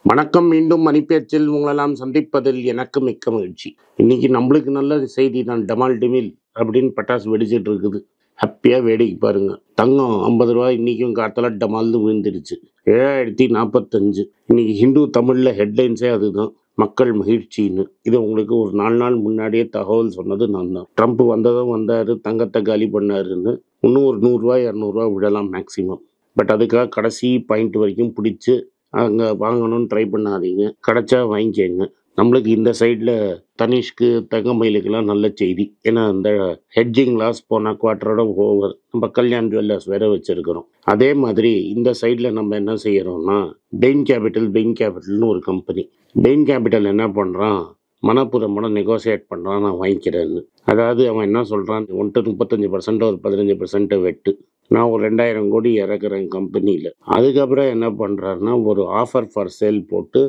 வணக்கம். மீண்டும் மணிப்பேச்சில் உங்களெல்லாம் சந்திப்பதில் எனக்கு மிக்க மகிழ்ச்சி. இன்னைக்கு நம்மளுக்கு நல்ல செய்தி தான். டமால் டிமில் அப்படின்னு பட்டாசு வெடிச்சிட்டு இருக்குது. ஹாப்பியா வேடிக்கை பாருங்க. தங்கம் 50 ரூபாய் இன்னைக்கும் காத்தால டமால்னு விழுந்துருச்சு. 7045. இன்னைக்கு ஹிந்து தமிழ்ல ஹெட்லைன்ஸே அதுதான். மக்கள் மகிழ்ச்சின்னு. இது உங்களுக்கு ஒரு 4 நாள் முன்னாடியே தகவல் சொன்னது நான் தான். ட்ரம்ப் வந்ததும் வந்தாரு, தங்கத்தை காலி பண்ணாருன்னு. இன்னும் ஒரு 100 ரூபாய் 200 ரூபாய் விடலாம் மேக்சிமம். பட் அதுக்காக கடைசி பாயிண்ட் வரைக்கும் பிடிச்சி அங்கே வாங்கணும்னு ட்ரை பண்ணாதீங்க. கிடைச்சா வாங்கிக்கங்க. நம்மளுக்கு இந்த சைடில் தனிஷ்க்கு தங்கமயிலுக்கெல்லாம் நல்ல செய்தி. ஏன்னா இந்த ஹெட்ஜிங் லாஸ் போன குவார்ட்டரோட ஓவர். நம்ம கல்யாண் ஜுவல்லர்ஸ் வேற வச்சிருக்கிறோம். அதே மாதிரி இந்த சைடில் நம்ம என்ன செய்யறோம்னா பெயின் கேபிட்டல்னு ஒரு கம்பெனி. பெயின் கேபிட்டல் என்ன பண்ணுறான், மனப்புறமோட நெகோசியேட் பண்ணுறான், நான் வாங்கிக்கிறேன்னு. அதாவது அவன் என்ன சொல்கிறான், 35% ஒரு 15% வெட்டு. நான் ஒரு 2000 கோடி இறக்குறேன் கம்பெனியில். அதுக்கப்புறம் என்ன பண்ணுறாருன்னா ஒரு ஆஃபர் ஃபார் சேல் போட்டு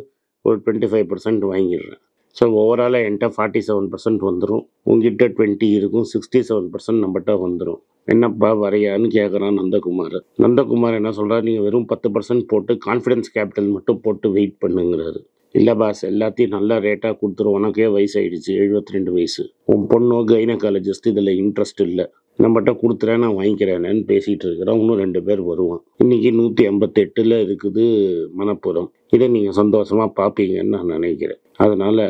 ஒரு 25% வாங்கிடுறேன். ஸோ ஓவராலாக என்கிட்ட 47% வந்துடும். உங்ககிட்ட 20 இருக்கும், 67% நம்மகிட்ட வந்துடும். என்னப்பா வரையான்னு கேட்குறான் நந்தகுமார் என்ன சொல்கிறார், நீங்கள் வெறும் 10% போட்டு கான்ஃபிடன்ஸ் கேபிட்டல் மட்டும் போட்டு வெயிட் பண்ணுங்கிறாரு. இல்லை பாஸ், எல்லாத்தையும் நல்ல ரேட்டாக கொடுத்துரும். உனக்கே வயசாயிடுச்சு, 72 வயசு. உன் பொண்ணோ கைனகாலஜிஸ்ட் இதில் இன்ட்ரெஸ்ட் இல்லை, நம்மகிட்ட கொடுத்துறேன், நான் வாங்கிக்கிறேன்னு பேசிகிட்டு இருக்கிறோம். இன்னும் 2 பேர் வருவான். இன்னைக்கு 158 இருக்குது மனப்புறம். இதை நீங்கள் சந்தோஷமாக பார்ப்பீங்கன்னு நான் நினைக்கிறேன். அதனால்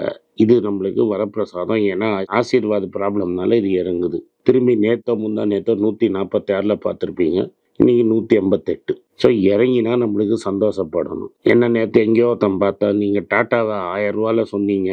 இது நம்மளுக்கு வரப்பிரசாதம். ஏன்னா ஆசீர்வாத ப்ராப்ளம்னால இது இறங்குது. திரும்பி நேற்று 146 பார்த்துருப்பீங்க. இன்னைக்கு 158. ஸோ இறங்கினா நம்மளுக்கு சந்தோஷப்படணும். என்ன நேற்று எங்கேயோ பார்த்தா நீங்கள் டாட்டாவை 1000 ரூபாயில் சொன்னீங்க,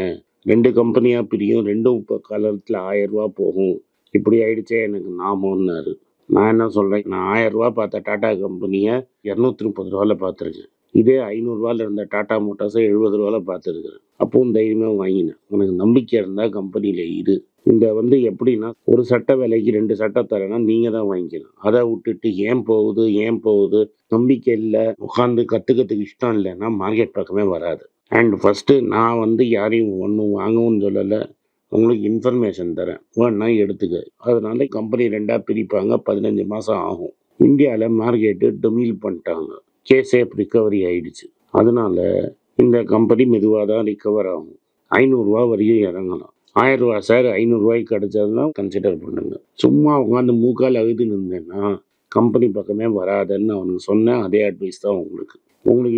2 கம்பெனியாக பிரியும், 2ம் இப்போ காலத்தில் 1000 ரூபா போகும், இப்படி ஆயிடுச்சே எனக்கு நாமோன்னாரு. நான் என்ன சொல்கிறேன், நான் 1000 ரூபா பார்த்த டாட்டா கம்பெனியை 230 ரூபாயில் பார்த்துருக்கேன். இதே 500 ரூபாயில் இருந்த டாட்டா மோட்டார்ஸை 70 ரூபாயில் பார்த்துருக்குறேன். அப்பவும் தைரியமாக வாங்கினேன். உனக்கு நம்பிக்கை இருந்தால் கம்பெனியில் இரு. இந்த எப்படின்னா, ஒரு சட்டை விலைக்கு 2 சட்டை தரேன்னா நீங்கள் தான் வாங்கிக்கணும். அதை விட்டுட்டு ஏன் போகுது நம்பிக்கை இல்லை, உட்காந்து கற்றுக்கிறதுக்கு இஷ்டம் இல்லைன்னா மார்க்கெட் பக்கமே வராது. அண்ட் ஃபஸ்ட்டு நான் யாரையும் ஒன்றும் வாங்கவும் சொல்லலை, உங்களுக்கு இன்ஃபர்மேஷன் தரேன், வேணா எடுத்துக்க. அதனால கம்பெனி 2ஆக பிரிப்பாங்க, 15 மாதம் ஆகும். இந்தியாவில் மார்க்கெட்டு டொமில் பண்ணிட்டாங்க, கேசேப் ரிக்கவரி ஆயிடுச்சு. அதனால இந்த கம்பெனி மெதுவாக தான் ரிக்கவர் ஆகும். 500 ரூபா வரையும் இறங்கலாம். 1000 ரூபா சார், 500 ரூபாய்க்கு கிடைச்சதுன்னா கன்சிடர் பண்ணுங்க. சும்மா உட்காந்து மூக்கால் அழுதுன்னு இருந்தேன்னா கம்பெனி பக்கமே வராதுன்னு அவனுக்கு சொன்னேன். அதே அட்வைஸ் தான் உங்களுக்கு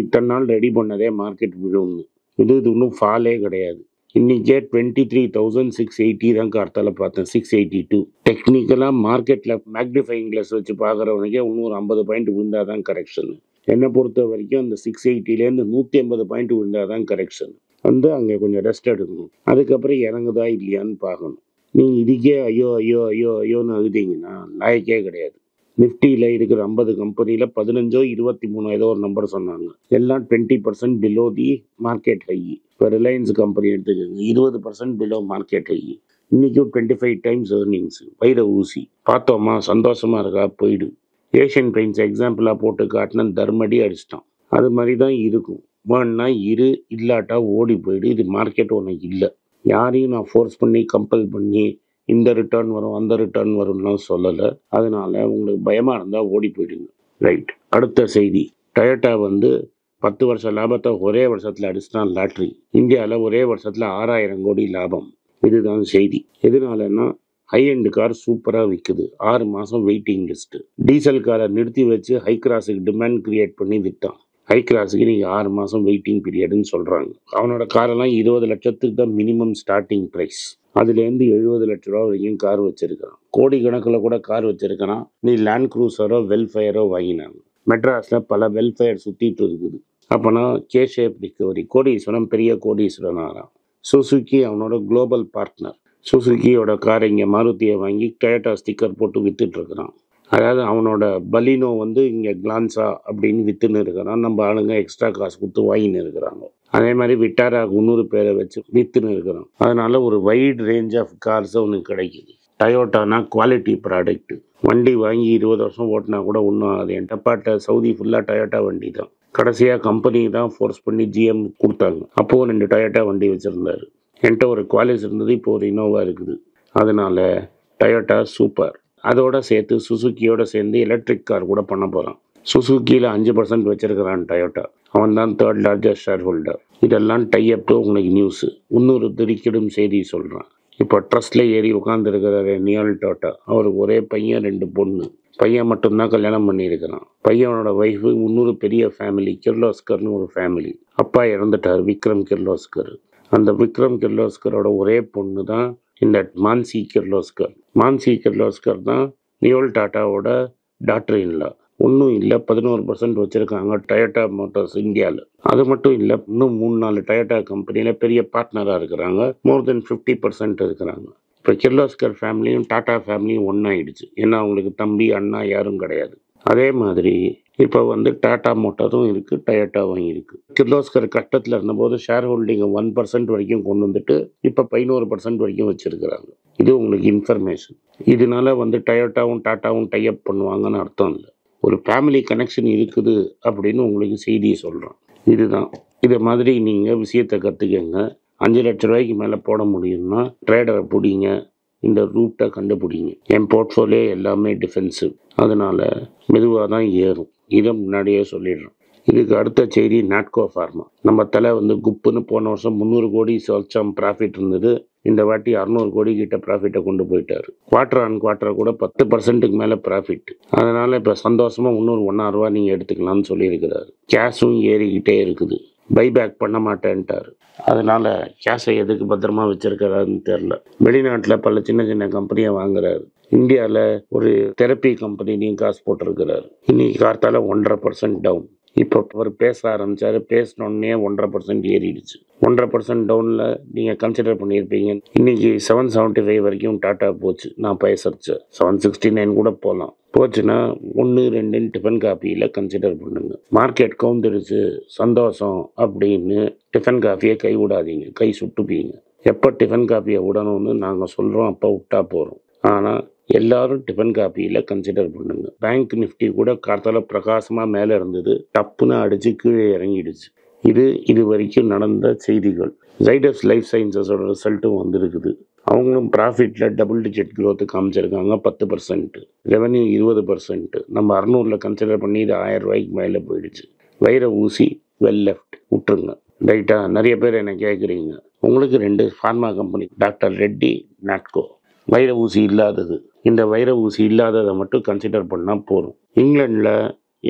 இத்தனை நாள் ரெடி பண்ணதே மார்க்கெட் விழுன்னு. இது இன்னும் ஃபாலே கிடையாது. இன்னைக்கே 23,680 தான் கார்த்தால பார்த்தேன், 682. டெக்னிக்கலாக மார்க்கெட்டில் மேக்னிஃபைங் கிளாஸ் வச்சு பார்க்குறவனுக்கே இன்னொரு 50 பாயிண்ட் விழுந்தாதான் கரெக்ஷன். என்னை பொறுத்த வரைக்கும் அந்த 680லேருந்து 180 பாயிண்ட் விழுந்தாதான் கரெக்ஷன். அங்கே கொஞ்சம் ரெஸ்ட் எடுக்கணும். அதுக்கப்புறம் இறங்குதா இல்லையான்னு பார்க்கணும். நீங்கள் இதுக்கே ஐயோன்னு அழுதிங்கன்னா லாய்க்கே கிடையாது. நிஃப்டியில் இருக்கிற 50 கம்பெனியில் 15 23 ஏதோ ஒரு நம்பர் சொன்னாங்க. எல்லாம் 20% பிலோ தி மார்க்கெட் ஹை. இப்போ ரிலையன்ஸ் கம்பெனி எடுத்துக்கோங்க, 20% பிலோ மார்க்கெட் ஹை. இன்றைக்கும் 25 டைம்ஸ் ஏர்னிங்ஸ். வைர ஊசி பார்த்தோமா, சந்தோஷமாக இருக்கா, போயிடு. ஏஷியன் பெயிண்ட்ஸ் எக்ஸாம்பிளாக போட்டு காட்டினா தர்மடி அடிச்சிட்டான். அது மாதிரி தான் இருக்கும். வேணா இரு, இல்லாட்டா ஓடி போயிடு. இது மார்க்கெட் உனக்கு இல்லை. யாரையும் நான் ஃபோர்ஸ் பண்ணி கம்பல் பண்ணி இந்த ரிட்டர்ன் வரும் அந்த ரிட்டர்ன் வரும்லாம் சொல்லலை. அதனால உங்களுக்கு பயமாக இருந்தால் ஓடி போயிடுங்க. ரைட். அடுத்த செய்தி, டொயோட்டா 10 வருஷ லாபத்தை ஒரே வருஷத்தில் அடிச்சுட்டான் லாட்ரி. இந்தியாவில் ஒரே வருஷத்தில் 6000 கோடி லாபம். இதுதான் செய்தி. எதனாலன்னா ஹை எண்டு கார் சூப்பராக விற்குது. 6 மாதம் வெயிட்டிங் லிஸ்ட்டு. டீசல் காரை நிறுத்தி வச்சு ஹை கிராஸுக்கு டிமாண்ட் கிரியேட் பண்ணி விற்றான். ஹை கிராஸுக்கு நீங்கள் 6 மாதம் வெயிட்டிங் பீரியடுன்னு சொல்கிறாங்க. அவனோட காரெல்லாம் 20 லட்சத்துக்கு தான் மினிமம் ஸ்டார்டிங் ப்ரைஸ். அதுலேருந்து 70 லட்ச ரூபா வரைக்கும் கார் வச்சிருக்கிறான். கோடி கணக்கில் கூட கார் வச்சிருக்கிறான். நீ லேண்ட் க்ரூசரோ வெல்ஃபயரோ வாங்கினாங்க. மெட்ராஸில் பல வெல்ஃபயர் சுற்றிட்டு இருக்குது. அப்போனா கேஷேப் ரிக்கவரி. கோடீஸ்வரன் பெரிய கோடீஸ்வரன் ஆகிறான். சுசுக்கி அவனோட குளோபல் பார்ட்னர். சுசுக்கியோட காரை இங்கே மாருதியை வாங்கி டொயோட்டா ஸ்டிக்கர் போட்டு வித்துட்டு இருக்கிறான். அதாவது அவனோட பலினோ இங்கே கிளான்ஸா அப்படின்னு வித்துன்னு இருக்கிறான். நம்ம ஆளுங்க எக்ஸ்ட்ரா காசு கொடுத்து வாங்கின்னு இருக்கிறாங்க. அதே மாதிரி விட்டாரா 300 பேரை வச்சு வித்துன்னு இருக்கிறான். அதனால ஒரு வைட் ரேஞ்ச் ஆஃப் கார்ஸ் அவனுக்கு கிடைக்குது. டொயோட்டானா குவாலிட்டி ப்ராடக்ட். வண்டி வாங்கி 20 வருஷம் ஓட்டினா கூட ஒன்றும் ஆகுது. என் டப்பாட்ட சவுதி ஃபுல்லாக டொயோட்டா வண்டி தான். கடைசியாக கம்பெனி தான் ஃபோர்ஸ் பண்ணி ஜிஎம் கொடுத்தாங்க. அப்போது 2 டொயோட்டா வண்டி வச்சுருந்தாரு. என்கிட்ட ஒரு குவாலிஸ் இருந்தது, இப்போ ஒரு இனோவா இருக்குது. அதனால டொயோட்டா சூப்பர். அதோட சேர்த்து சுசுக்கியோட சேர்ந்து எலக்ட்ரிக் கார் கூட பண்ண போகிறான். சுசுக்கியில் 5% வச்சிருக்கிறான் டொயோட்டா. அவன் தான் தேர்ட் லார்ஜஸ்ட் ஷேர் ஹோல்டர். இதெல்லாம் டைஅப் உங்களுக்கு நியூஸு. இன்னொரு திடுக்கிடும் செய்தி சொல்கிறான். இப்போ ட்ரஸ்ட்ல ஏறி உட்காந்துருக்கிறாரு நியால் டாட்டா. அவருக்கு ஒரே பையன் 2 பொண்ணு. பையன் மட்டும்தான் கல்யாணம் பண்ணியிருக்கிறான். பையனோட ஒய்ஃபு இன்னொரு பெரிய ஃபேமிலி, கிர்லோஸ்கர்னு ஒரு ஃபேமிலி. அப்பா இறந்துட்டார், விக்ரம் கிர்லோஸ்கர். அந்த விக்ரம் கிர்லோஸ்கரோட ஒரே பொண்ணு தான் இந்த மான்சி கிர்லோஸ்கர். மான்சி கிர்லோஸ்கர் தான் நியோல் டாட்டாவோட டாக்டர் இல்லா. ஒன்றும் இல்லை, 11% வச்சுருக்காங்க டொயோட்டா மோட்டார்ஸ் இந்தியாவில். அது மட்டும் இல்லை, இன்னும் 3-4 டொயோட்டா கம்பெனியில் பெரிய பார்ட்னராக இருக்கிறாங்க. மோர் தென் 50% இருக்கிறாங்க. இப்போ கிர்லோஸ்கர் ஃபேமிலியும் டாட்டா ஃபேமிலியும் ஒன்றாயிடுச்சு. ஏன்னா அவங்களுக்கு தம்பி அண்ணா யாரும் கிடையாது. அதே மாதிரி இப்போ டாட்டா மோட்டாரும் இருக்குது, டொயோட்டாவும் இருக்குது. கிர்லோஸ்கர் கஷ்டத்தில் இருந்தபோது ஷேர் ஹோல்டிங்கை 1% வரைக்கும் கொண்டு வந்துட்டு இப்போ 11% வரைக்கும் வச்சுருக்கிறாங்க. இது உங்களுக்கு இன்ஃபர்மேஷன். இதனால டொயோட்டாவும் டாட்டாவும் டைஅப் பண்ணுவாங்கன்னு அர்த்தம் இல்லை. ஒரு ஃபேமிலி கனெக்ஷன் இருக்குது அப்படின்னு உங்களுக்கு செய்தியை சொல்கிறோம். இதுதான். இதை மாதிரி நீங்கள் விஷயத்தை கற்றுக்கங்க. 5 லட்ச ரூபாய்க்கு மேலே போட முடியும்னா ட்ரேடரை பிடிங்க, இந்த ரூட்டை கண்டுபிடிங்க. என் போர்ட்ஃபோலியோ எல்லாமே டிஃபென்சிவ், அதனால் மெதுவாக தான் ஏறும். இதை முன்னாடியே சொல்லிடுறோம். இதுக்கு அடுத்த செய்தி நாட்கோ ஃபார்மா. நம்ம தலை குப்புன்னு போன வருஷம் 300 கோடி சொச்சம் ப்ராஃபிட் இருந்தது. இந்த வாட்டி 600 கோடி கிட்ட ப்ராஃபிட்டை கொண்டு போயிட்டாரு. குவார்டர் ஆன் குவார்டர் கூட 10%க்கு மேலே ப்ராஃபிட். அதனால் இப்போ சந்தோஷமாக இன்னொரு 1,000 ரூபா நீங்கள் எடுத்துக்கலாம்னு சொல்லியிருக்கிறாரு. கேஷும் ஏறிக்கிட்டே இருக்குது. பைபேக் பண்ண மாட்டேன்ட்டார். அதனால் கேஷை எதுக்கு பத்திரமா வச்சிருக்கிறாருன்னு தெரில. வெளிநாட்டில் பல சின்ன சின்ன கம்பெனியை வாங்குறாரு. இந்தியாவில் ஒரு தெரப்பி கம்பெனிலையும் காசு போட்டிருக்கிறாரு. இன்னைக்கு கார்த்தால 1.5% டவுன். இப்போ அவர் பேச ஆரம்பித்தார். பேசினோடனே 1.5% ஏறிடுச்சு. 1.5% டவுனில் நீங்கள் கன்சிடர் பண்ணியிருப்பீங்க. இன்றைக்கி 775 வரைக்கும் டாட்டா போச்சு. நான் பேசுகிறேன் 769 கூட போகலாம். போச்சுன்னா 1-2 டிஃபன் காஃபியில் கன்சிடர் பண்ணுங்க. மார்க்கெட் கவுந்துடுச்சு, சந்தோஷம் அப்படின்னு டிஃபன் காஃபியை கை விடாதீங்க, கை சுட்டுப்பீங்க. எப்போ டிஃபன் காஃபியை விடணும்னு நாங்கள் சொல்கிறோம், அப்போ விட்டா போகிறோம். ஆனால் எல்லாரும் டிஃபன் காப்பியில் கன்சிடர் பண்ணுங்க. பேங்க் நிஃப்டி கூட கார்த்தால பிரகாசமாக மேலே இருந்தது, டப்புன்னு அடித்து கீழே இறங்கிடுச்சு. இது வரைக்கும் நடந்த செய்திகள். ஜைடஸ் லைஃப் சயின்சஸோட ரிசல்ட்டும் வந்திருக்குது. அவங்களும் ப்ராஃபிட்டில் டபுள் டிஜிட் க்ரோத்து காமிச்சிருக்காங்க. 10%, ரெவன்யூ 20%. நம்ம 600 கன்சிடர் பண்ணி இது 1000 ரூபாய்க்கு மேலே போயிடுச்சு. வைர ஊசி வெல் லெஃப்ட் விட்டுருங்க. ரைட்டா? நிறைய பேர் என்ன கேட்குறீங்க, உங்களுக்கு 2 pharma company, doctor Reddy, Natco. வைர ஊசி இல்லாதது. இந்த வைர ஊசி இல்லாததை மட்டும் கன்சிடர் பண்ணால் போதும். இங்கிலாண்டில்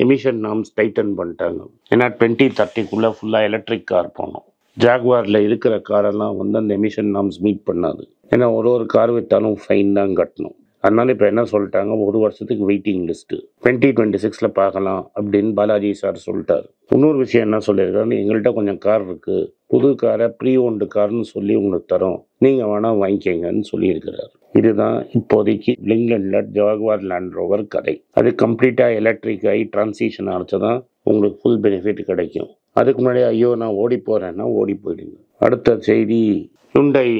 எமிஷன் நார்ம்ஸ் டைட்டன் பண்ணிட்டாங்க. ஏன்னா 2030 ஃபுல்லாக எலக்ட்ரிக் கார் போகணும். ஜாக்வாரில் இருக்கிற காரெல்லாம் அந்த எமிஷன் நார்ம்ஸ் மீட் பண்ணாது. ஏன்னா ஒரு கார் விற்றாலும் ஃபைன் தான் கட்டணும். அதனால இப்போ என்ன சொல்லிட்டாங்க, 1 வருஷத்துக்கு வெயிட்டிங் லிஸ்ட்டு, 2026 பார்க்கலாம் அப்படின்னு பாலாஜி சார் சொல்லிட்டார். இன்னொரு விஷயம் என்ன சொல்லியிருக்காருன்னு, எங்கள்கிட்ட கொஞ்சம் கார் இருக்குது, புது காரை ப்ரீ ஓன்டு கார்னு சொல்லி உங்களுக்கு தரோம், நீங்கள் வேணால் வாங்கிக்கங்கன்னு சொல்லியிருக்கிறார். இதுதான் இப்போதைக்கு இங்கிலாண்டில் ஜாக்வார் லேண்ட் ரோவர் கதை. அது கம்ப்ளீட்டாக எலக்ட்ரிக் ஆகி டிரான்சிஷன் ஆச்சு தான் உங்களுக்கு ஃபுல் பெனிஃபிட் கிடைக்கும். அதுக்கு முன்னாடி ஐயோ நான் ஓடி போகிறேன்னா ஓடி போயிடுங்க. அடுத்த செய்தி, ஹுண்டாய்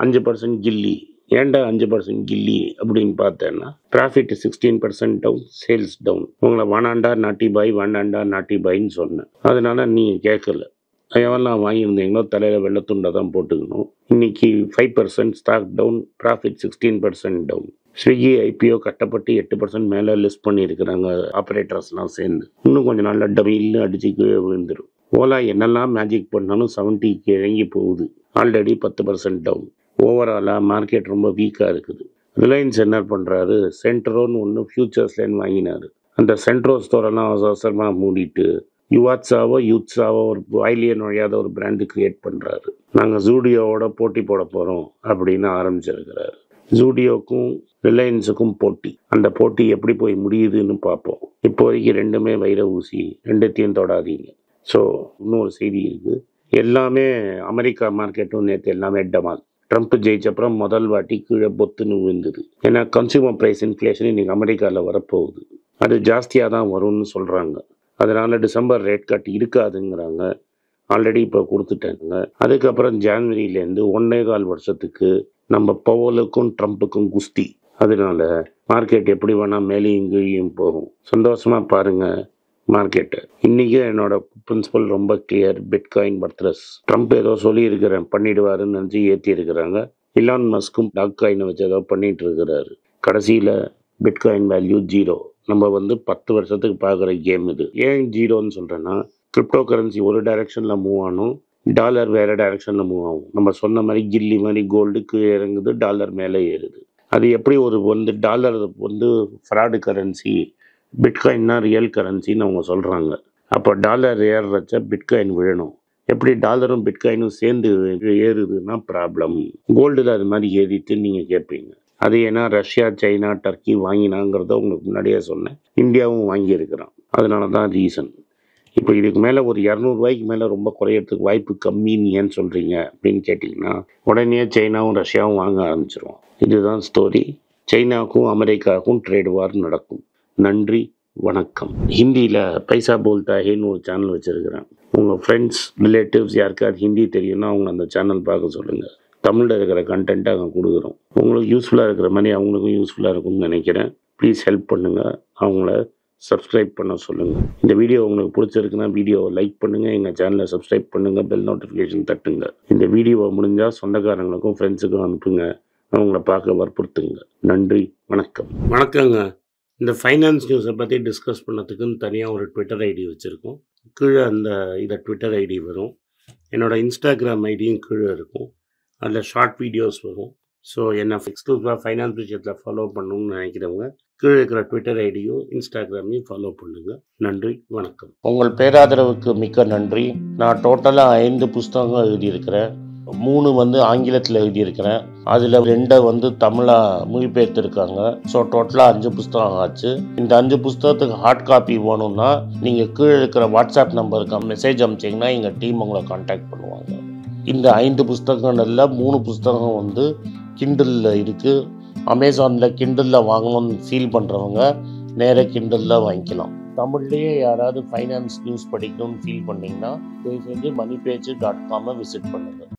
5% கில்லி. ஏன்டா 5% கில்லி அப்படின்னு பார்த்தேன்னா, ப்ராஃபிட் 16% டவுன், சேல்ஸ் டவுன். உங்களை வேணாண்டா நாட்டி பாய்ன்னு சொன்னேன். அதனால நீங்கள் கேட்கல. எவெல்லாம் வாங்கியிருந்தீங்களோ தலையில் வெள்ளத்துண்டை தான் போட்டுக்கணும். இன்னைக்கு 5% stock down, profit 16% down. Swiggy IPO கட்டப்பட்டு 8% மேலே லிஸ்ட் பண்ணியிருக்கிறாங்க ஆப்ரேட்டர்ஸ்லாம் சேர்ந்து. இன்னும் கொஞ்சம் நாளில் டபிள்னு அடிச்சு கீழே விழுந்துடும். ஓலா என்னெல்லாம் மேஜிக் பண்ணாலும் 70க்கு இறங்கி போகுது. Already 10% down. ஓவராலாக மார்க்கெட் ரொம்ப வீக்காக இருக்குது. ரிலையன்ஸ் என்ன பண்ணுறாரு, சென்ட்ரோன்னு ஒன்று ஃபியூச்சர்ஸ்லேன்னு வாங்கினார். அந்த சென்ட்ரோ ஸ்டோரெல்லாம் அவசரமாக மூடிட்டு யூத்ஸாவோ ஒரு வாயிலியே நுழையாத ஒரு பிராண்டு கிரியேட் பண்ணுறாரு. நாங்கள் ஜூடியோவோட போட்டி போட போகிறோம் அப்படின்னு ஆரம்பிச்சிருக்கிறாரு. ஜூடியோக்கும் ரிலையன்ஸுக்கும் போட்டி. அந்த போட்டி எப்படி போய் முடியுதுன்னு பார்ப்போம். இப்போதைக்கு ரெண்டுமே வைர ஊசி, ரெண்டுத்தையும் தொடாதீங்க. ஸோ இன்னொரு செய்தி இருக்குது. எல்லாமே அமெரிக்கா மார்க்கெட்டும் நேற்று எல்லாமே டமால். ட்ரம்ப் ஜெயிச்சப்புறம் முதல் வாட்டி கீழே பொத்துன்னு விழுந்தது. ஏன்னா கன்சியூமர் ப்ரைஸ் இன்ஃப்ளேஷன் இன்னைக்கு அமெரிக்காவில் வரப்போகுது. அது ஜாஸ்தியாக தான் வரும்னு சொல்கிறாங்க. அதனால் டிசம்பர் ரேட் கட் இருக்காதுங்கிறாங்க. ஆல்ரெடி இப்போ கொடுத்துட்டாங்க. அதுக்கப்புறம் ஜான்வரியிலேருந்து 1.25 வருஷத்துக்கு நம்ம பவலுக்கும் ட்ரம்ப்புக்கும் குஸ்தி. அதனால மார்க்கெட் எப்படி வேணால் மேலேயும் கீழேயும் போகும். சந்தோஷமாக பாருங்கள் மார்க்கெட்டை. இன்றைக்கி என்னோட பிரின்சிபல் ரொம்ப கிளியர். Bitcoin worthless. ட்ரம்ப் ஏதோ சொல்லியிருக்கிறேன் பண்ணிடுவாருன்னு நினச்சி ஏற்றி இருக்கிறாங்க. இலான் மஸ்கும் டாக் காயினை வச்சு ஏதோ பண்ணிகிட்டு இருக்கிறாரு. கடைசியில் பிட்காயின் வேல்யூ 0. நம்ம 10 வருஷத்துக்கு பார்க்குற கேம் இது. ஏன் 0ன்னு சொல்கிறேன்னா, கிரிப்டோ கரன்சி ஒரு டைரெக்ஷனில் மூவ் ஆகணும், டாலர் வேறு டைரெக்ஷனில் மூவ் ஆகும். நம்ம சொன்ன மாதிரி கில்லி மாதிரி கோல்டு கீழே இறங்குது, டாலர் மேலே ஏறுது. அது எப்படி டாலர் ஃப்ராடு கரன்சி, பிட்காயின்னா ரியல் கரன்சின்னு அவங்க சொல்கிறாங்க. அப்போ டாலர் ஏறுறச்ச பிட்காயின் விழணும். எப்படி டாலரும் பிட்காயினும் சேர்ந்து ஏறுதுன்னா ப்ராப்ளம். கோல்டில் அது மாதிரி ஏறிட்டுன்னு நீங்கள் கேட்பீங்க. அது ஏன்னா ரஷ்யா, சைனா, டர்க்கி வாங்கினாங்கிறத உங்களுக்கு முன்னாடியே சொன்னேன். இந்தியாவும் வாங்கியிருக்கிறான். அதனால தான் ரீசன். இப்போ இதுக்கு மேலே ஒரு 200 ரூபாய்க்கு மேலே ரொம்ப குறையறதுக்கு வாய்ப்பு கம்மின்னு ஏன் சொல்கிறீங்க அப்படின்னு கேட்டிங்கன்னா, உடனே சைனாவும் ரஷ்யாவும் வாங்க ஆரம்பிச்சிருவோம். இதுதான் ஸ்டோரி. சைனாவுக்கும் அமெரிக்காவுக்கும் ட்ரேட் வார் நடக்கும். நன்றி, வணக்கம். ஹிந்தியில் பைசா போல்தா ஹேன்னு ஒரு சேனல் வச்சுருக்கிறேன். உங்கள் ஃப்ரெண்ட்ஸ், ரிலேட்டிவ்ஸ் யாருக்காவது ஹிந்தி தெரியும்னா அவங்க அந்த சேனல் பார்க்க சொல்லுங்கள். தமிழில் இருக்கிற கண்டென்ட்டை அங்கே கொடுக்குறோம். உங்களுக்கு யூஸ்ஃபுல்லாக இருக்கிற மாதிரி அவங்களுக்கும் யூஸ்ஃபுல்லாக இருக்கும்னு நினைக்கிறேன். ப்ளீஸ் ஹெல்ப் பண்ணுங்கள், அவங்கள சப்ஸ்கிரைப் பண்ண சொல்லுங்கள். இந்த வீடியோ உங்களுக்கு பிடிச்சிருக்குன்னா வீடியோவை லைக் பண்ணுங்கள், எங்கள் சேனலை சப்ஸ்கிரைப் பண்ணுங்கள், பெல் நோட்டிஃபிகேஷன் தட்டுங்க. இந்த வீடியோவை முடிஞ்சால் சொந்தக்காரங்களுக்கும் ஃப்ரெண்ட்ஸுக்கும் அனுப்புங்க, அவங்கள பார்க்க வற்புறுத்துங்க. நன்றி, வணக்கம். வணக்கங்க. இந்த ஃபைனான்ஸ் நியூஸை பற்றி டிஸ்கஸ் பண்ணதுக்குன்னு தனியாக ஒரு ட்விட்டர் ஐடி வச்சுருக்கோம். கீழே இதை ட்விட்டர் ஐடி வரும். என்னோடய இன்ஸ்டாகிராம் ஐடியும் கீழே இருக்கும். அதில் ஷார்ட் வீடியோஸ் வரும். ஸோ என்னை எக்ஸ்க்ளூசிவாக ஃபைனான்ஸ் விஷயத்தில் ஃபாலோ பண்ணணும்னு நினைக்கிறவங்க கீழே இருக்கிற ட்விட்டர் ஐடியும் இன்ஸ்டாகிராமையும் ஃபாலோ பண்ணுங்கள். நன்றி, வணக்கம். உங்கள் பேராதரவுக்கு மிக்க நன்றி. நான் டோட்டலாக 5 புஸ்தகங்கள் எழுதியிருக்கிறேன். 3 ஆங்கிலத்தில் எழுதியிருக்கிறேன். அதில் 2 தமிழாக மொழிபெயர்த்துருக்காங்க. ஸோ டோட்டலாக 5 புஸ்தகம் ஆச்சு. இந்த 5 புஸ்தகத்துக்கு ஹார்ட் காப்பி வேணும்னா நீங்கள் கீழே இருக்கிற வாட்ஸ்அப் நம்பருக்கு மெசேஜ் அனுப்பிச்சிங்கன்னா எங்கள் டீம் உங்களை கான்டாக்ட் பண்ணுவாங்க. இந்த 5 புஸ்தகங்களில் 3 புஸ்தகம் கிண்டலில் இருக்குது. அமேசானில் கிண்டலில் வாங்கணும்னு ஃபீல் பண்ணுறவங்க நேராக கிண்டலில் வாங்கிக்கலாம். தமிழ்லேயே யாராவது ஃபைனான்ஸ் நியூஸ் படிக்கணும்னு ஃபீல் பண்ணிங்கன்னா தயவுசெஞ்சு moneypage.com விசிட் பண்ணுங்கள்.